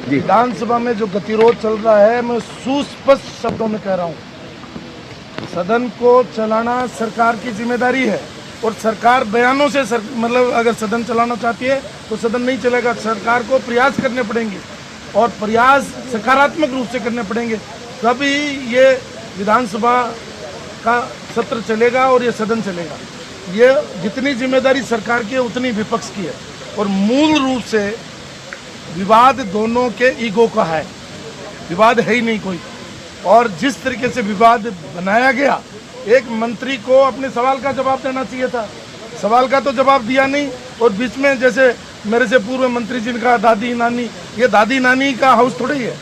विधानसभा में जो गतिरोध चल रहा है, मैं सुस्पष्ट शब्दों में कह रहा हूँ, सदन को चलाना सरकार की जिम्मेदारी है और सरकार बयानों से मतलब अगर सदन चलाना चाहती है तो सदन नहीं चलेगा। सरकार को प्रयास करने पड़ेंगे और प्रयास सकारात्मक रूप से करने पड़ेंगे, तभी ये विधानसभा का सत्र चलेगा और ये सदन चलेगा। ये जितनी जिम्मेदारी सरकार की है उतनी विपक्ष की है और मूल रूप से विवाद दोनों के ईगो का है, विवाद है ही नहीं कोई। और जिस तरीके से विवाद बनाया गया, एक मंत्री को अपने सवाल का जवाब देना चाहिए था, सवाल का तो जवाब दिया नहीं और बीच में जैसे मेरे से पूर्व मंत्री जी ने कहा दादी नानी, ये दादी नानी का हाउस थोड़ी है,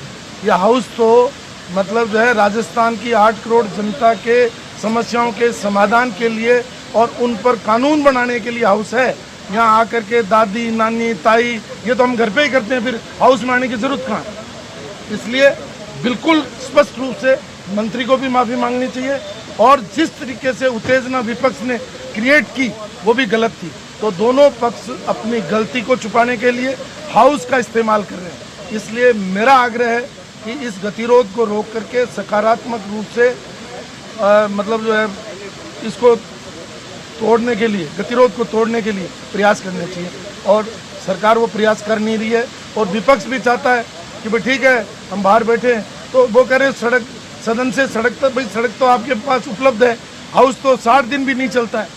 यह हाउस तो मतलब जो है राजस्थान की 8 करोड़ जनता के समस्याओं के समाधान के लिए और उन पर कानून बनाने के लिए हाउस है। यहाँ आकर के दादी नानी ताई ये तो हम घर पे ही करते हैं, फिर हाउस में आने की जरूरत कहाँ है। इसलिए बिल्कुल स्पष्ट रूप से मंत्री को भी माफ़ी मांगनी चाहिए और जिस तरीके से उत्तेजना विपक्ष ने क्रिएट की वो भी गलत थी। तो दोनों पक्ष अपनी गलती को छुपाने के लिए हाउस का इस्तेमाल कर रहे हैं। इसलिए मेरा आग्रह है कि इस गतिरोध को रोक करके सकारात्मक रूप से मतलब जो है इसको तोड़ने के लिए, गतिरोध को तोड़ने के लिए प्रयास करने चाहिए और सरकार वो प्रयास कर नहीं रही है। और विपक्ष भी चाहता है कि भाई ठीक है हम बाहर बैठे हैं, तो वो कह रहे हैं सड़क सदन से सड़क तक, भाई सड़क तो आपके पास उपलब्ध है, हाउस तो 60 दिन भी नहीं चलता है,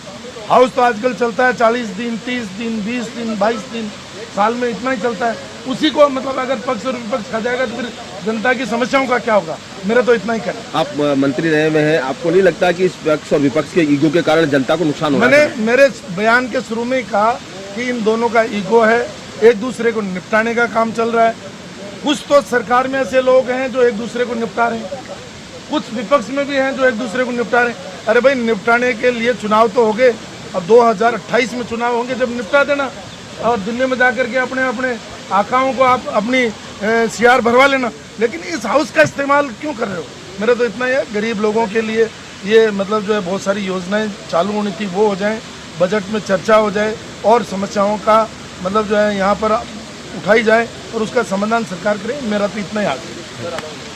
हाउस तो आजकल चलता है 40 दिन 30 दिन 20 दिन 22 दिन, साल में इतना ही चलता है। उसी को मतलब अगर पक्ष और विपक्ष खा जाएगा तो फिर जनता की समस्याओं का क्या होगा। मेरा तो इतना ही कहना। आप मंत्री रहे हुए हैं, आपको नहीं लगता कि इस पक्ष और विपक्ष के ईगो के कारण जनता को नुकसान हो रहा है? मैंने मेरे बयान के शुरू में ही कहा कि इन दोनों का ईगो है, एक दूसरे को निपटाने का काम चल रहा है। कुछ तो सरकार में ऐसे लोग हैं जो एक दूसरे को निपटा रहे हैं, कुछ विपक्ष में भी हैं जो एक दूसरे को निपटा रहे हैं। अरे भाई निपटाने के लिए चुनाव तो हो गए, अब 2028 में चुनाव होंगे, जब निपटा देना और दिल्ली में जाकर के अपने अपने आकाओं को आप अपनी सीआर भरवा लेना। लेकिन इस हाउस का इस्तेमाल क्यों कर रहे हो? मेरा तो इतना ही है, गरीब लोगों के लिए ये मतलब जो है बहुत सारी योजनाएं चालू होनी थी वो हो जाएं, बजट में चर्चा हो जाए और समस्याओं का मतलब जो है यहाँ पर उठाई जाए और उसका समाधान सरकार करे। मेरा तो इतना ही आग्रह है।